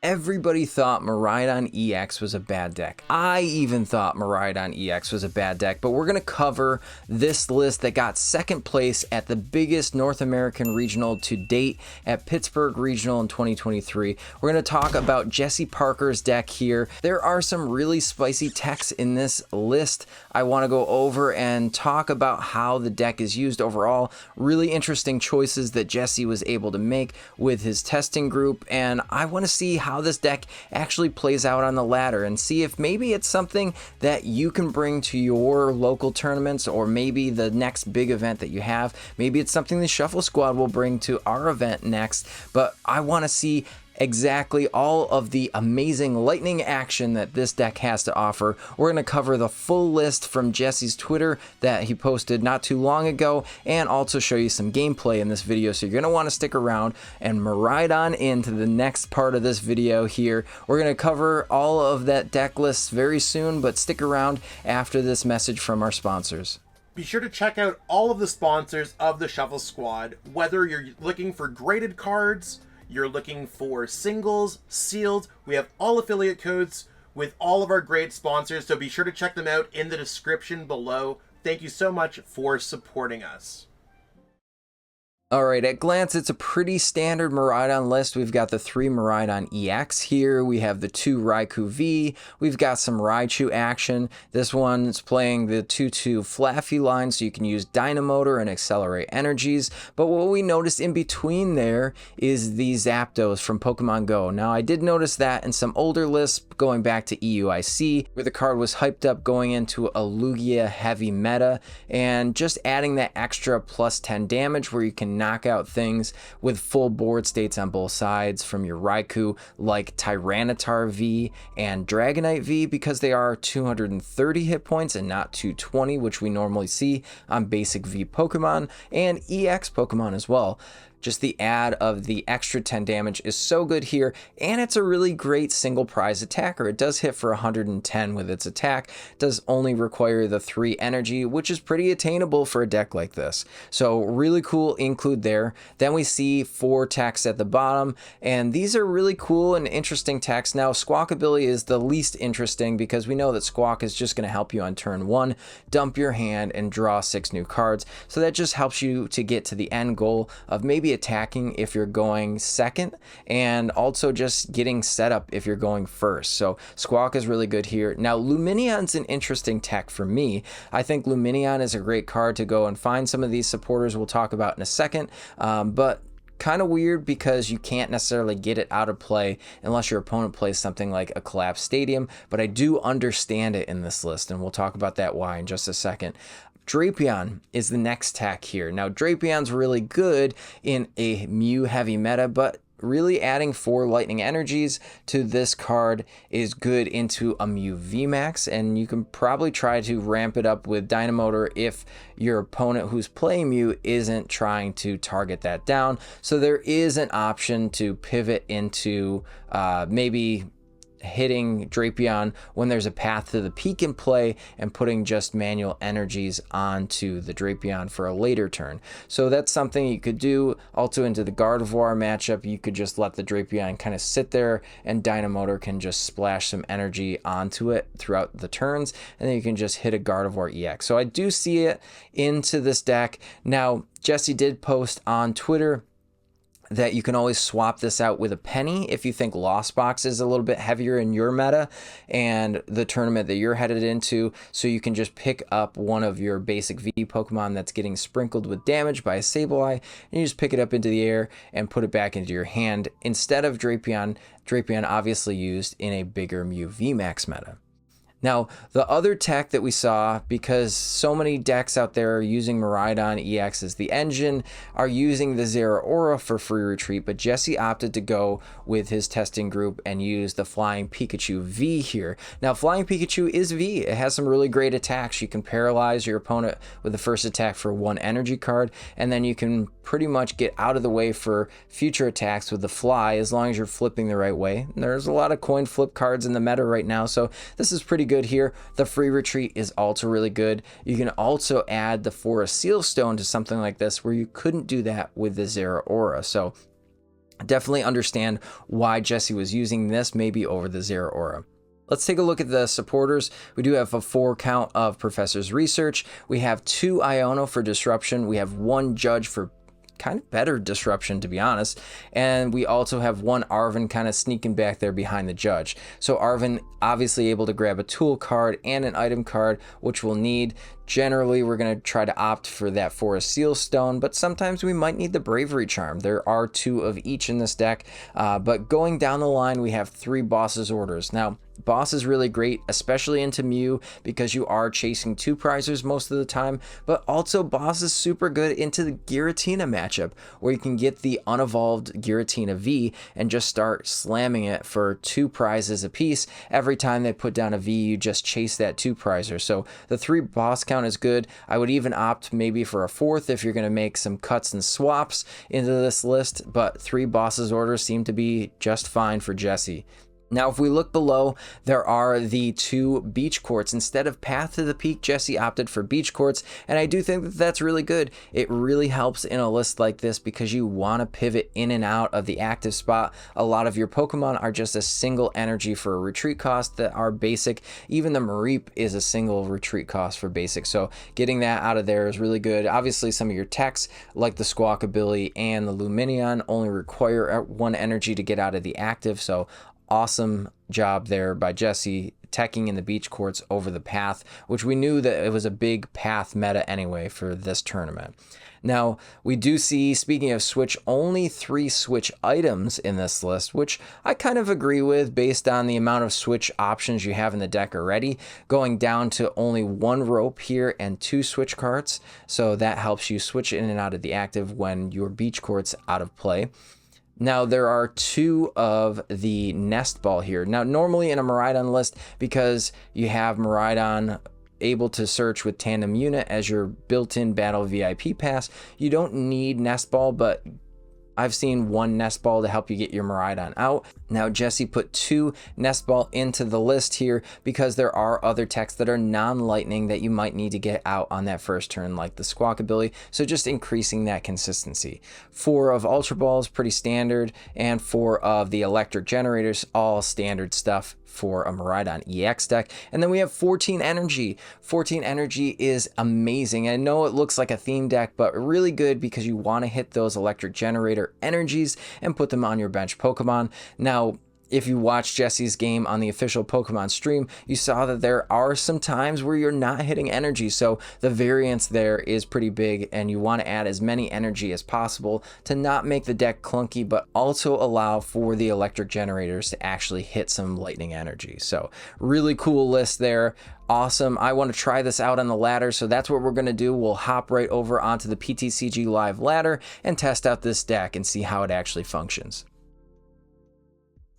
Everybody thought Miraidon EX was a bad deck. I even thought Miraidon EX was a bad deck, but we're going to cover this list that got second place at the biggest North American regional to date at Pittsburgh Regional in 2023. We're going to talk about Jesse Parker's deck here. There are some really spicy techs in this list I want to go over and talk about how the deck is used overall. Really interesting choices that Jesse was able to make with his testing group, and I want to see how this deck actually plays out on the ladder and see if maybe it's something that you can bring to your local tournaments or maybe the next big event that you have. Maybe it's something the Shuffle Squad will bring to our event next, but I want to see exactly all of the amazing lightning action that this deck has to offer. We're going to cover the full list from Jesse's Twitter that he posted not too long ago, and also show you some gameplay in this video, so you're going to want to stick around and ride on into the next part of this video here. We're going to cover all of that deck list very soon, but stick around after this message from our sponsors. Be sure to check out all of the sponsors of the Shuffle Squad, whether you're looking for graded cards, you're looking for singles, sealed. We have all affiliate codes with all of our great sponsors, so be sure to check them out in the description below. Thank you so much for supporting us. Alright, at glance, it's a pretty standard Miraidon list. We've got the 3 Miraidon EX here. We have the 2 Raikou V. We've got some Raichu action. This one's playing the 2/2 Flaaffy line, so you can use Dynamotor and accelerate energies. But what we noticed in between there is the Zapdos from Pokemon Go. Now, I did notice that in some older lists going back to EUIC, where the card was hyped up going into a Lugia heavy meta, and just adding that extra plus 10 damage where you can knock out things with full board states on both sides from your Raikou, like Tyranitar V and Dragonite V, because they are 230 hit points and not 220, which we normally see on basic V Pokemon and EX Pokemon as well. Just the add of the extra 10 damage is so good here, and it's a really great single prize attacker. It does hit for 110 with its attack, does only require the 3 energy, which is pretty attainable for a deck like this. So really cool include there. Then we see 4 techs at the bottom, and these are really cool and interesting techs. Now, Squawkabilly is the least interesting because we know that Squawk is just going to help you on turn 1, dump your hand, and draw 6 new cards. So that just helps you to get to the end goal of maybe attacking if you're going second, and also just getting set up if you're going first. So Squawk is really good here. Now, Lumineon's an interesting tech for me. I think Lumineon is a great card to go and find some of these supporters we'll talk about in a second, but kind of weird because you can't necessarily get it out of play unless your opponent plays something like a collapsed stadium, but I do understand it in this list, and we'll talk about that why in just a second. Drapion is the next tech here. Now, Drapion's really good in a Mew heavy meta, but really adding 4 lightning energies to this card is good into a Mew VMAX, and you can probably try to ramp it up with Dynamotor if your opponent who's playing Mew isn't trying to target that down. So there is an option to pivot into maybe hitting Drapion when there's a path to the peak in play and putting just manual energies onto the Drapion for a later turn. So that's something you could do. Also into the Gardevoir matchup, you could just let the Drapion kind of sit there and Dynamotor can just splash some energy onto it throughout the turns, and then you can just hit a Gardevoir EX. So I do see it into this deck. Now, Jesse did post on Twitter that you can always swap this out with a penny if you think Lost Box is a little bit heavier in your meta and the tournament that you're headed into, so you can just pick up one of your basic V Pokemon that's getting sprinkled with damage by a Sableye, and you just pick it up into the air and put it back into your hand instead of Drapion. Drapion obviously used in a bigger Mew VMAX meta. Now, the other tech that we saw, because so many decks out there are using Miraidon EX as the engine, are using the Zeraora for free retreat, but Jesse opted to go with his testing group and use the Flying Pikachu V here. Now, Flying Pikachu is V. It has some really great attacks. You can paralyze your opponent with the first attack for 1 energy card, and then you can pretty much get out of the way for future attacks with the Fly as long as you're flipping the right way. And there's a lot of coin flip cards in the meta right now, so this is pretty good here. The free retreat is also really good. You can also add the Forest Seal Stone to something like this where you couldn't do that with the Zeraora. So definitely understand why Jesse was using this maybe over the Zeraora. Let's take a look at the supporters. We do have a 4 count of Professor's Research. We have 2 Iono for Disruption. We have 1 Judge for kind of better disruption, to be honest. And we also have 1 Arven kind of sneaking back there behind the Judge. So Arven obviously able to grab a tool card and an item card, which we'll need. Generally, we're going to try to opt for that Forest Seal Stone, but sometimes we might need the Bravery Charm. There are 2 of each in this deck, but going down the line, we have 3 Boss's Orders. Now, Boss is really great, especially into Mew, because you are chasing 2 prizers most of the time, but also Boss is super good into the Giratina matchup, where you can get the unevolved Giratina V and just start slamming it for 2 prizes apiece. Every time they put down a V, you just chase that 2 prizer. So the 3 boss count is good. I would even opt maybe for a 4th if you're going to make some cuts and swaps into this list, but 3 Boss's Orders seem to be just fine for Jesse. Now, if we look below, there are the 2 Beach Courts. Instead of Path to the Peak, Jesse opted for Beach Courts, and I do think that that's really good. It really helps in a list like this because you want to pivot in and out of the active spot. A lot of your Pokemon are just a single energy for a retreat cost that are basic. Even the Mareep is a single retreat cost for basic, so getting that out of there is really good. Obviously, some of your techs, like the Squawkabilly and the Lumineon, only require 1 energy to get out of the active, so awesome job there by Jesse teching in the Beach Courts over the Path, which we knew that it was a big Path meta anyway for this tournament. Now, we do see, speaking of Switch, only 3 Switch items in this list, which I kind of agree with based on the amount of Switch options you have in the deck already, going down to only 1 rope here and 2 Switch cards. So that helps you switch in and out of the active when your Beach Court's out of play. Now, there are 2 of the Nest Ball here. Now, normally in a Miraidon list, because you have Miraidon able to search with Tandem Unit as your built-in Battle VIP pass, you don't need Nest Ball, but I've seen 1 Nest Ball to help you get your Miraidon out. Now, Jesse put 2 Nest Ball into the list here because there are other techs that are non-lightning that you might need to get out on that first turn, like the Squawkabilly, so just increasing that consistency. 4 of Ultra Balls, pretty standard, and 4 of the Electric Generators, all standard stuff for a Miraidon EX deck. And then we have 14 Energy. 14 Energy is amazing. I know it looks like a theme deck, but really good because you want to hit those Electric Generator energies and put them on your bench Pokemon. Now, if you watched Jesse's game on the official Pokemon stream, you saw that there are some times where you're not hitting energy, so the variance there is pretty big, and you want to add as many energy as possible to not make the deck clunky, but also allow for the Electric Generators to actually hit some lightning energy. So really cool list there. Awesome. I want to try this out on the ladder, so that's what we're going to do. We'll hop right over onto the PTCG Live ladder and test out this deck and see how it actually functions.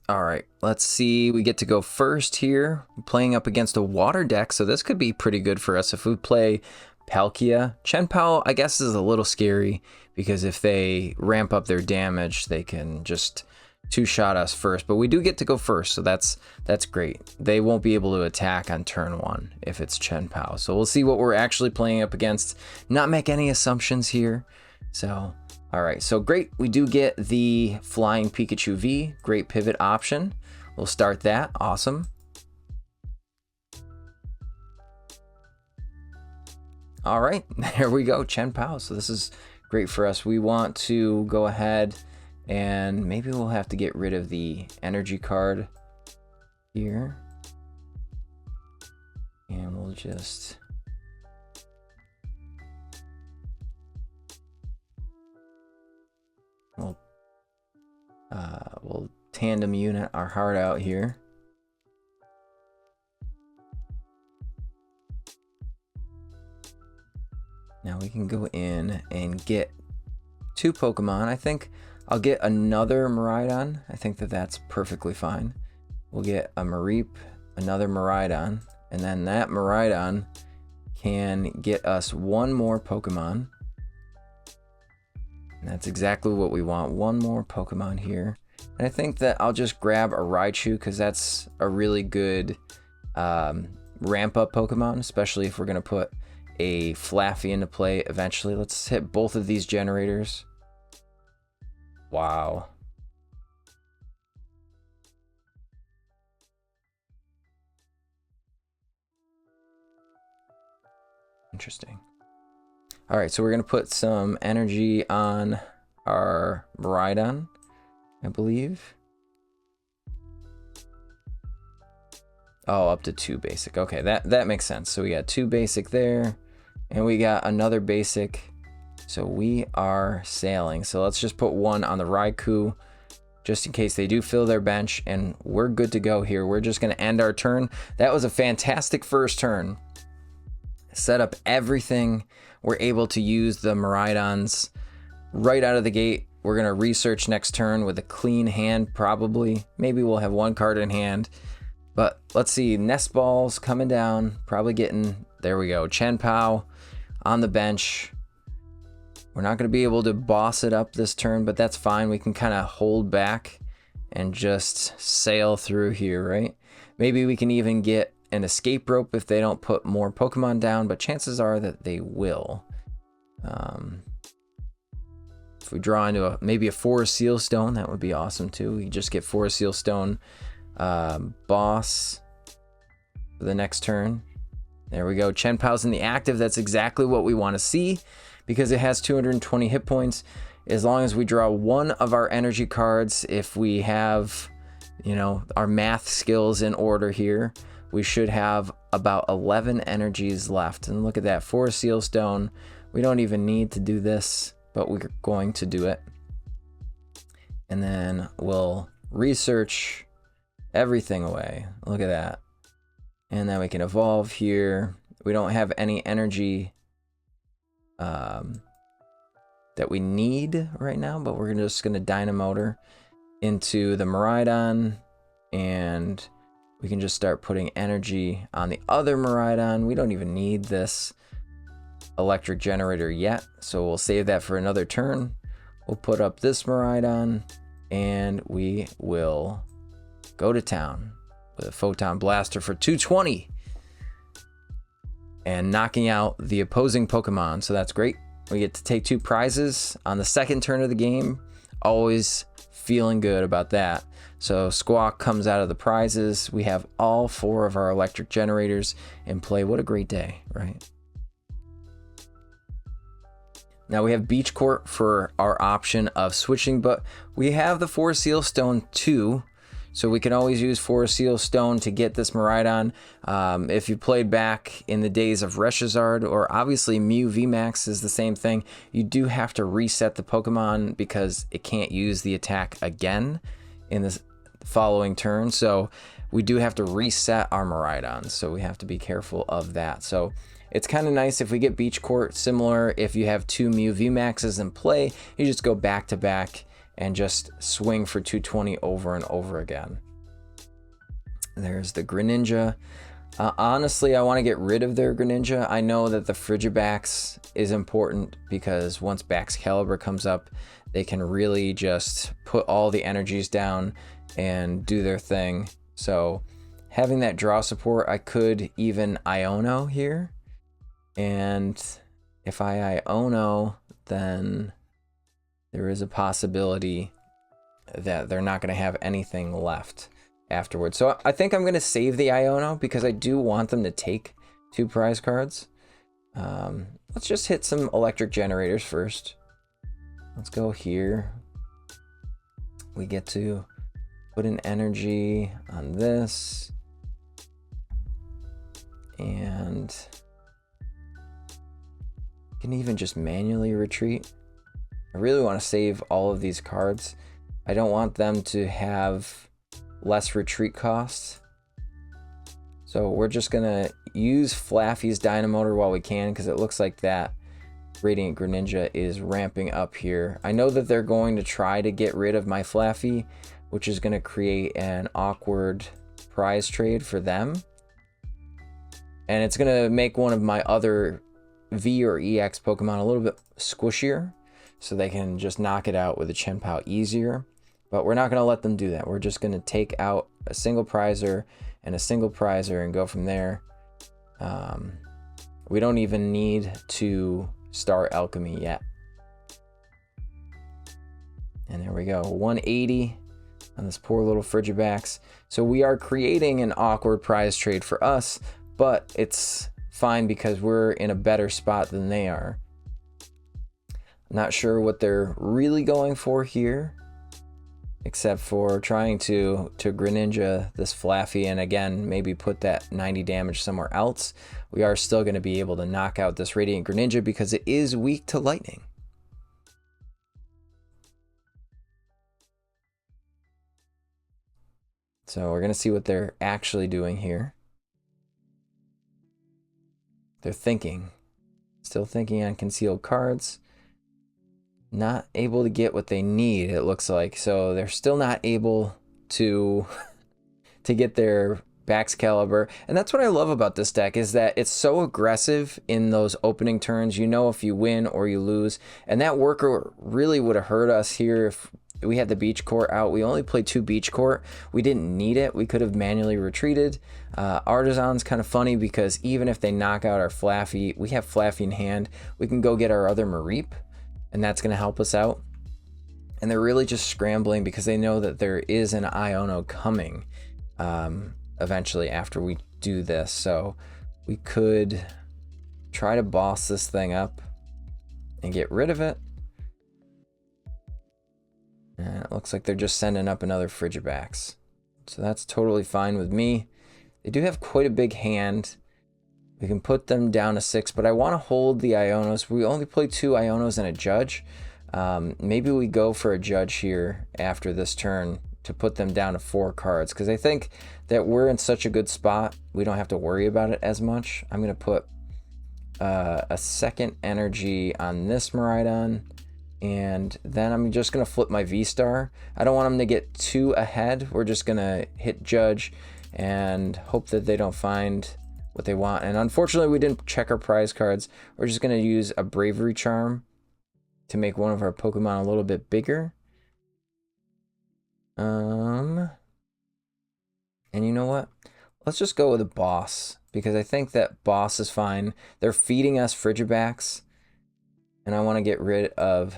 All right, let's see. We get to go first here. We're playing up against a water deck, so this could be pretty good for us if we play Palkia. Chien-Pao, I guess, is a little scary because if they ramp up their damage, they can just 2-shot us first. But we do get to go first, so that's great. They won't be able to attack on turn 1 if it's Chien-Pao. So we'll see what we're actually playing up against. Not make any assumptions here. So all right, so great. We do get the Flying Pikachu V, great pivot option. We'll start that, awesome. All right, there we go, Chien-Pao. So this is great for us. We want to go ahead and maybe we'll have to get rid of the energy card here. And we'll just... we'll tandem unit our heart out here. Now we can go in and get 2 Pokemon. I think I'll get another Miraidon. I think that that's perfectly fine. We'll get a Mareep, another Miraidon, and then that Miraidon can get us 1 more Pokemon. And that's exactly what we want. 1 more Pokemon here. And I think that I'll just grab a Raichu because that's a really good ramp up Pokemon, especially if we're going to put a Flaaffy into play eventually. Let's hit both of these generators. Wow. Interesting. All right, so we're gonna put some energy on our Miraidon, I believe. Oh, up to 2 basic. Okay, that makes sense. So we got 2 basic there, and we got another basic. So we are sailing. So let's just put 1 on the Raikou, just in case they do fill their bench, and we're good to go here. We're just gonna end our turn. That was a fantastic first turn. Set up everything. We're able to use the Miraidons right out of the gate. We're gonna research next turn with a clean hand, probably. Maybe we'll have 1 card in hand. But let's see, Nest Balls coming down, probably getting, there we go, Chien-Pao on the bench. We're not going to be able to boss it up this turn, but that's fine. We can kind of hold back and just sail through here, right? Maybe we can even get an escape rope if they don't put more Pokemon down, but chances are that they will. If we draw into maybe a Forest Seal Stone, that would be awesome too. We just get Forest Seal Stone boss for the next turn. There we go. Chien-Pao's in the active. That's exactly what we want to see because it has 220 hit points. As long as we draw 1 of our energy cards, if we have, you know, our math skills in order here, we should have about 11 energies left. And look at that, Forest Seal Stone. We don't even need to do this, but we're going to do it. And then we'll research everything away. Look at that. And then we can evolve here. We don't have any energy that we need right now, but we're just going to Dynamotor into the Miraidon, and we can just start putting energy on the other Miraidon. We don't even need this electric generator yet, so we'll save that for another turn. We'll put up this Miraidon, and we will go to town with a Photon Blaster for 220 and knocking out the opposing Pokemon. So that's great. We get to take 2 prizes on the second turn of the game. Always feeling good about that. So Squawk comes out of the prizes. We have all 4 of our electric generators in play. What a great day, right? Now we have Beach Court for our option of switching, but we have the Forest Seal Stone too. So we can always use Forest Seal Stone to get this Miraidon. If you played back in the days of Reshazard, or obviously Mew VMAX is the same thing, you do have to reset the Pokemon because it can't use the attack again in the following turn. So we do have to reset our Miraidons, so we have to be careful of that. So it's kind of nice if we get Beach Court. Similar, if you have 2 Mew VMAXs in play, you just go back to back and just swing for 220 over and over again. There's the Greninja. Honestly, I want to get rid of their Greninja. I know that the Frigibax is important because once Baxcalibur comes up, they can really just put all the energies down and do their thing. So having that draw support, I could even Iono here. And if I Iono, then there is a possibility that they're not going to have anything left afterwards. So I think I'm going to save the Iono because I do want them to take 2 prize cards. Let's just hit some electric generators first. Let's go here. We get to put an energy on this. And can even just manually retreat. I really want to save all of these cards. I don't want them to have less retreat costs. So we're just gonna use Flaaffy's Dynamotor while we can because it looks like that Radiant Greninja is ramping up here. I know that they're going to try to get rid of my Flaaffy, which is gonna create an awkward prize trade for them. And it's gonna make one of my other V or EX Pokemon a little bit squishier, so they can just knock it out with a Chien-Pao easier. But we're not going to let them do that. We're just going to take out a single prizer and a single prizer and go from there. We don't even need to start Alchemy yet. And there we go, 180 on this poor little Frigibax. So we are creating an awkward prize trade for us, but it's fine because we're in a better spot than they are. Not sure what they're really going for here, except for trying to Greninja this Flaaffy, and again, maybe put that 90 damage somewhere else. We are still going to be able to knock out this Radiant Greninja because it is weak to lightning. So we're going to see what they're actually doing here. They're thinking. Still thinking on concealed cards. Not able to get what they need, it looks like. So they're still not able to get their Baxcalibur. And that's what I love about this deck, is that it's so aggressive in those opening turns. You know if you win or you lose. And that worker really would have hurt us here if we had the Beach Court out. We only played 2 Beach Court. We didn't need it. We could have manually retreated. Artisan's kind of funny because even if they knock out our Flaaffy, we have Flaaffy in hand. We can go get our other Mareep, and that's going to help us out. And they're really just scrambling because they know that there is an Iono coming eventually after we do this. So we could try to boss this thing up and get rid of it. And it looks like they're just sending up another Frigibax. So that's totally fine with me. They do have quite a big hand. We can put them down to 6, but I want to hold the Ionos. We only play 2 Ionos and a Judge. Maybe we go for a Judge here after this turn to put them down to 4 cards, because I think that we're in such a good spot, we don't have to worry about it as much. I'm going to put a second energy on this Miraidon, and then I'm just going to flip my V-Star. I don't want them to get too ahead. We're just going to hit Judge and hope that they don't find what they want. And unfortunately, we didn't check our prize cards. We're just going to use a Bravery Charm to make one of our Pokemon a little bit bigger. And you know what? Let's just go with a Boss, because I think that Boss is fine. They're feeding us Frigibax, and I want to get rid of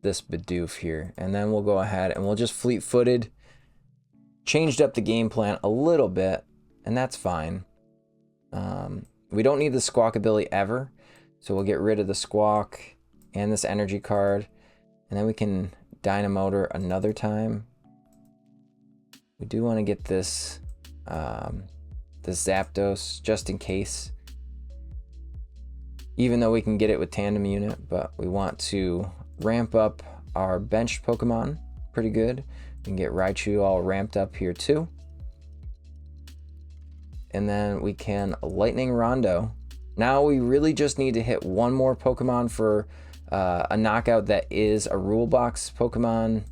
this Bidoof here. And then we'll go ahead and we'll just fleet-footed. Changed up the game plan a little bit, and that's fine. We don't need the Squawk ability ever, so we'll get rid of the Squawk and this energy card, and then we can Dynamotor another time. We do want to get this this Zapdos just in case, even though we can get it with Tandem Unit, but we want to ramp up our benched Pokemon pretty good. We can get Raichu all ramped up here too. And then we can Lightning Rondo. Now we really just need to hit one more Pokemon for a knockout that is a rule box Pokemon,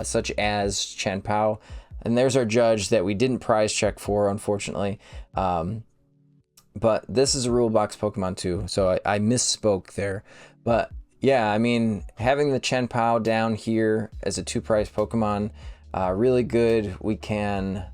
such as Chien-Pao. And there's our Judge that we didn't prize check for, unfortunately. But this is a rule box Pokemon too, so I misspoke there. But yeah, I mean, having the Chien-Pao down here as a 2-prize Pokemon, really good. We can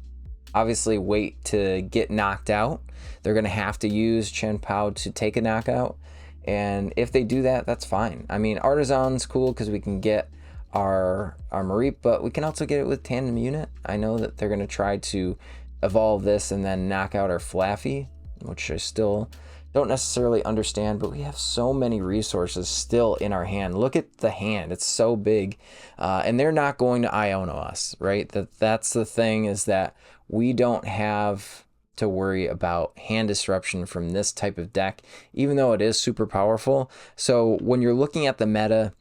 obviously wait to get knocked out. They're going to have to use Chien-Pao to take a knockout. And if they do that, that's fine. I mean, Artisan's cool because we can get our Mareep, but we can also get it with Tandem Unit. I know that they're going to try to evolve this and then knock out our Flaaffy, which I still don't necessarily understand, but we have so many resources still in our hand. Look at the hand. It's so big. And they're not going to Iono us, right? That's the thing, is that we don't have to worry about hand disruption from this type of deck, even though it is super powerful. So when you're looking at the meta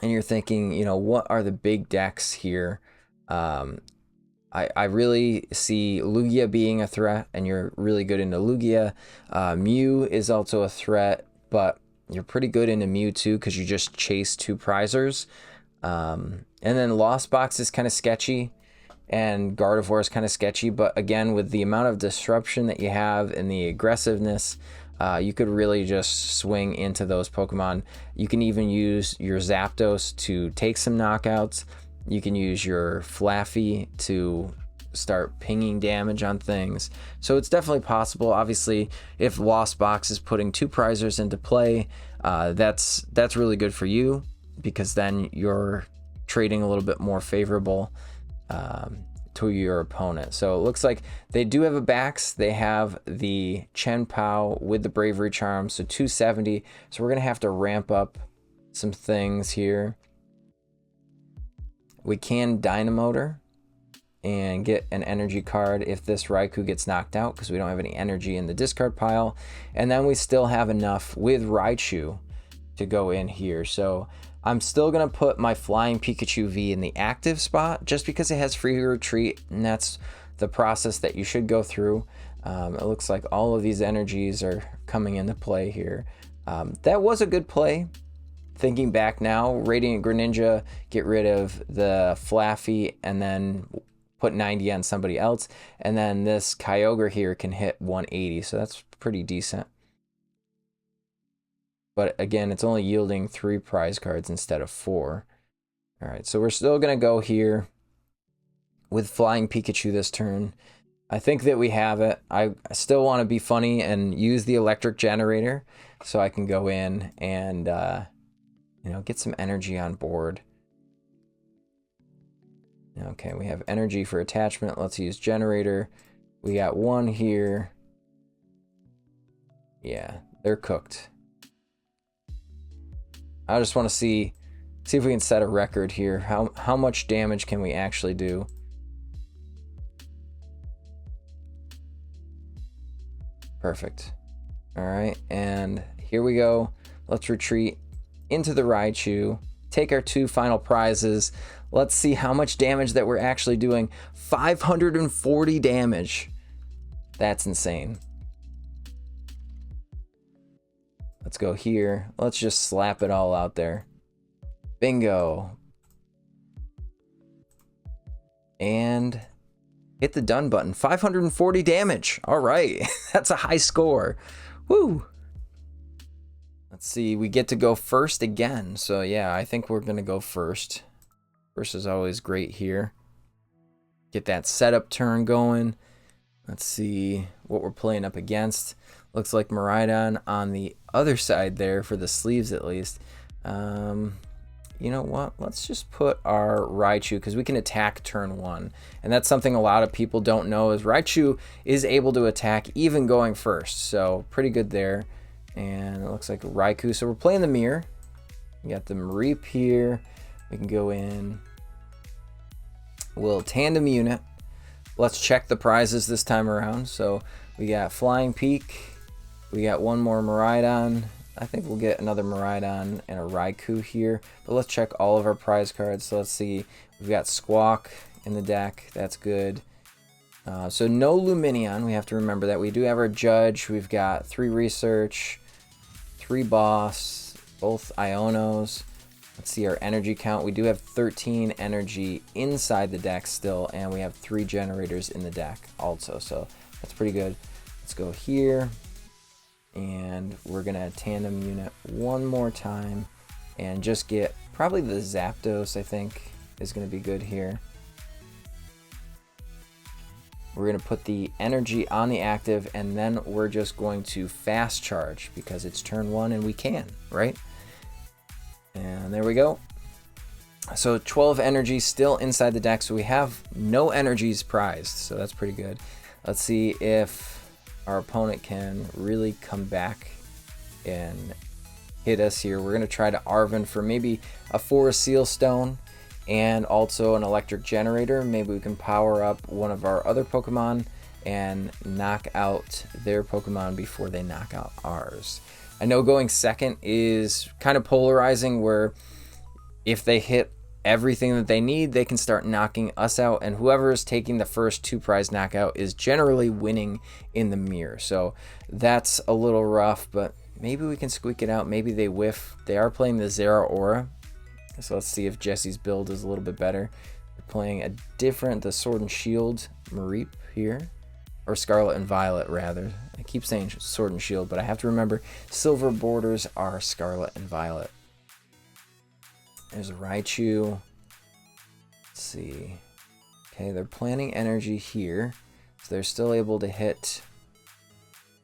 and you're thinking, you know, what are the big decks here? I really see Lugia being a threat, and you're really good into Lugia. Mew is also a threat, but you're pretty good into Mew too because you just chase 2 prizers. And then Lost Box is kind of sketchy, and Gardevoir is kind of sketchy, but again, with the amount of disruption that you have and the aggressiveness, you could really just swing into those Pokemon. You can even use your Zapdos to take some knockouts. You can use your Flaaffy to start pinging damage on things. So it's definitely possible. Obviously, if Lost Box is putting 2 prizers into play, that's really good for you, because then you're trading a little bit more favorable to your opponent. So it looks like they do have a backs. They have the Chen Pao with the Bravery Charm, so 270. So we're gonna have to ramp up some things here. We can Dynamotor and get an energy card if this Raikou gets knocked out, because we don't have any energy in the discard pile. And then we still have enough with Raichu to go in here. So I'm still gonna put my Flying Pikachu V in the active spot just because it has free retreat, and that's the process that you should go through. It looks like all of these energies are coming into play here. That was a good play. Thinking back now, Radiant Greninja, get rid of the Flaaffy and then put 90 on somebody else, and then this Kyogre here can hit 180, so that's pretty decent. But again, it's only yielding 3 prize cards instead of 4. All right, so we're still gonna go here with Flying Pikachu this turn. I think that we have it. I still want to be funny and use the electric generator so I can go in and you know, get some energy on board. Okay, we have energy for attachment. Let's use generator. We got 1 here. Yeah, they're cooked. I just want to see if we can set a record here. How much damage can we actually do? Perfect. All right, and here we go. Let's retreat into the Raichu. Take our 2 final prizes. Let's see how much damage that we're actually doing. 540 damage. That's insane. Let's go here. Let's just slap it all out there. Bingo. And hit the done button. 540 damage. All right. That's a high score. Woo. Let's see. We get to go first again. So yeah, I think we're going to go first. First is always great here. Get that setup turn going. Let's see what we're playing up against. Looks like Miraidon on the other side there for the sleeves at least. You know what? Let's just put our Raichu, because we can attack turn 1. And that's something a lot of people don't know, is Raichu is able to attack even going first. So pretty good there. And it looks like Raikou. So we're playing the mirror. We got the Mareep here. We can go in. We'll tandem unit. Let's check the prizes this time around. So we got Flying Peak. We got 1 more Miraidon. I think we'll get another Miraidon and a Raikou here. But let's check all of our prize cards. So let's see. We've got Squawk in the deck. That's good. So no Lumineon. We have to remember that. We do have our Judge. We've got 3 Research, 3 Boss, both Ionos. Let's see our energy count. We do have 13 energy inside the deck still, and we have 3 generators in the deck also. So that's pretty good. Let's go here. And we're gonna tandem unit 1 more time and just get probably the Zapdos, I think, is gonna be good here. We're gonna put the energy on the active, and then we're just going to fast charge because it's turn 1 and we can, right? And there we go. So 12 energy still inside the deck, so we have no energies prized, so that's pretty good. Let's see if our opponent can really come back and hit us here. We're going to try to Arven for maybe a Forest Seal Stone and also an electric generator. Maybe we can power up one of our other Pokemon and knock out their Pokemon before they knock out ours. I know going second is kind of polarizing, where if they hit everything that they need, they can start knocking us out, and whoever is taking the first 2 prize knockout is generally winning in the mirror. So that's a little rough, but maybe we can squeak it out. Maybe they whiff. They are playing the Zeraora, so let's see if Jesse's build is a little bit better. They're playing a different, the Sword and Shield Mareep here, or Scarlet and Violet rather. I keep saying Sword and Shield, but I have to remember silver borders are Scarlet and Violet. There's a Raichu. Let's see. Okay, they're planning energy here, so they're still able to hit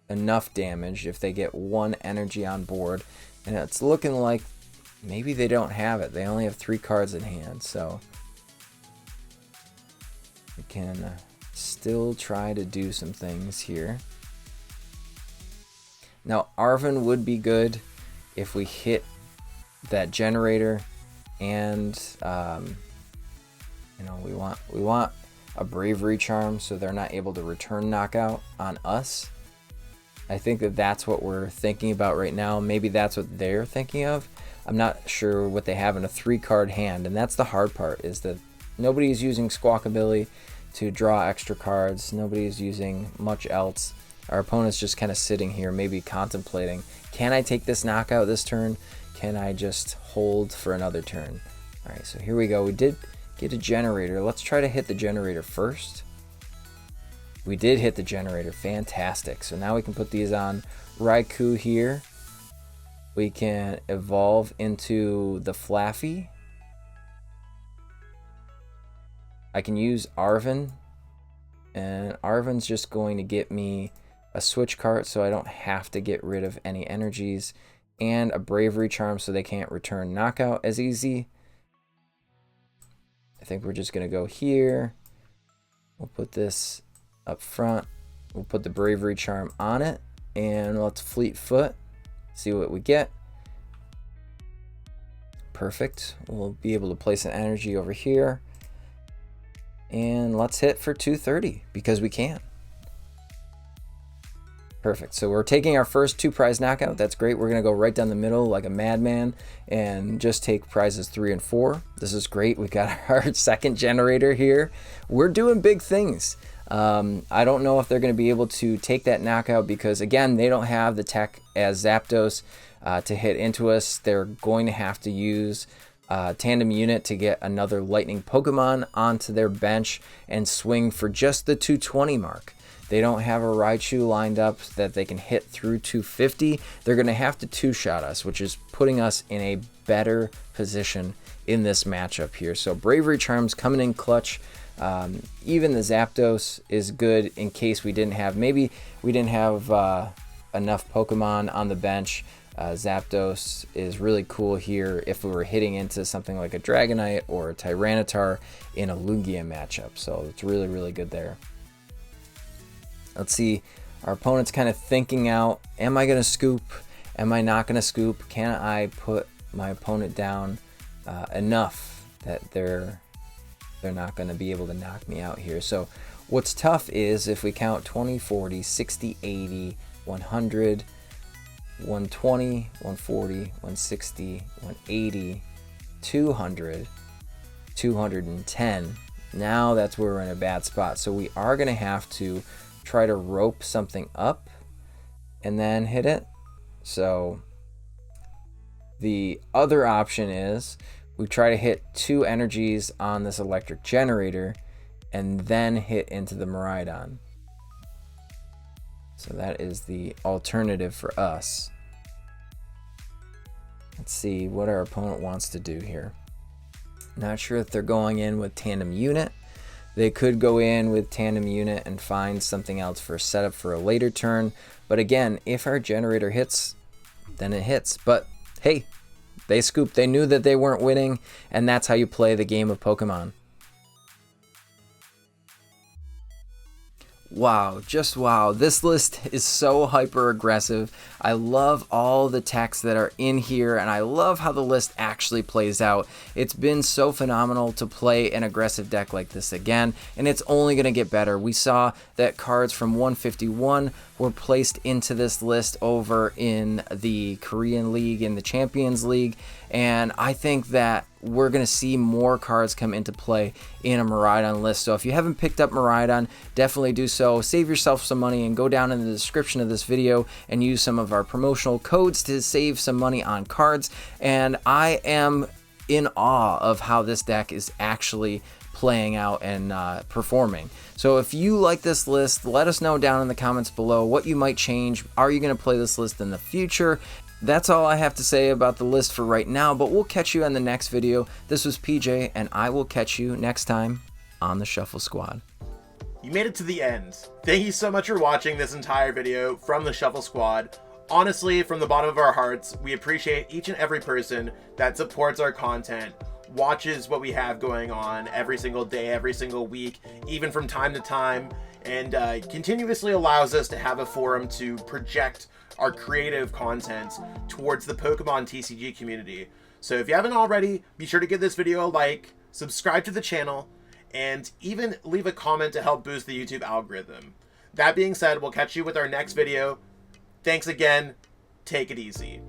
enough damage if they get 1 energy on board. And it's looking like maybe they don't have it. They only have 3 cards in hand, so We can still try to do some things here. Now, Arven would be good if we hit that generator, and you know, we want a bravery charm so they're not able to return knockout on us. I think that that's what we're thinking about right now. Maybe that's what they're thinking of. I'm not sure what they have in a 3-card hand, and that's the hard part, is that nobody's using Squawkabilly to draw extra cards. Nobody's using much else. Our opponent's just kind of sitting here, maybe contemplating, can I take this knockout this turn? Can I just hold for another turn? All right, so here we go. We did get a generator. Let's try to hit the generator first. We did hit the generator. Fantastic. So now we can put these on Raikou here. We can evolve into the Flaaffy. I can use Arven, and Arven's just going to get me a switch cart so I don't have to get rid of any energies, and a bravery charm so they can't return knockout as easy. I think we're just going to go here. We'll put this up front. We'll put the bravery charm on it, and let's fleet foot, see what we get. Perfect. We'll be able to place an energy over here, and let's hit for 230 because we can. Perfect. So we're taking our first 2 prize knockout. That's great. We're going to go right down the middle like a madman and just take prizes 3 and 4. This is great. We got our second generator here. We're doing big things. I don't know if they're going to be able to take that knockout because, again, they don't have the tech as Zapdos to hit into us. They're going to have to use Tandem Unit to get another Lightning Pokemon onto their bench and swing for just the 220 mark. They don't have a Raichu lined up that they can hit through 250. They're going to have to 2-shot us, which is putting us in a better position in this matchup here. So Bravery Charm's coming in clutch. Even the Zapdos is good in case we didn't have, maybe we didn't have enough Pokemon on the bench. Zapdos is really cool here if we were hitting into something like a Dragonite or a Tyranitar in a Lugia matchup. So it's really, really good there. Let's see, our opponent's kind of thinking out, am I going to scoop? Am I not going to scoop? Can I put my opponent down enough that they're not going to be able to knock me out here? So what's tough is if we count 20, 40, 60, 80, 100, 120, 140, 160, 180, 200, 210. Now that's where we're in a bad spot. So we are going to have to try to rope something up and then hit it. So the other option is we try to hit 2 energies on this electric generator and then hit into the Miraidon. So that is the alternative for us. Let's see what our opponent wants to do here. Not sure if they're going in with Tandem Unit. They could go in with Tandem Unit and find something else for a setup for a later turn. But again, if our generator hits, then it hits. But hey, they scooped. They knew that they weren't winning, and that's how you play the game of Pokemon. Wow, just wow. This list is so hyper aggressive. I love all the techs that are in here, and I love how the list actually plays out. It's been so phenomenal to play an aggressive deck like this again, and it's only going to get better. We saw that cards from 151 were placed into this list over in the Korean League and the Champions League, and I think that we're going to see more cards come into play in a Miraidon list. So if you haven't picked up Miraidon, definitely do so. Save yourself some money and go down in the description of this video and use some of our promotional codes to save some money on cards. And I am in awe of how this deck is actually playing out and performing. So if you like this list, let us know down in the comments below what you might change. Are you going to play this list in the future? That's all I have to say about the list for right now, but we'll catch you in the next video. This was PJ, and I will catch you next time on the Shuffle Squad. You made it to the end. Thank you so much for watching this entire video from the Shuffle Squad. Honestly, from the bottom of our hearts, we appreciate each and every person that supports our content, watches what we have going on every single day, every single week, even from time to time, and continuously allows us to have a forum to project our creative content towards the Pokemon TCG community. So if you haven't already, be sure to give this video a like, subscribe to the channel, and even leave a comment to help boost the YouTube algorithm. That being said, we'll catch you with our next video. Thanks again. Take it easy.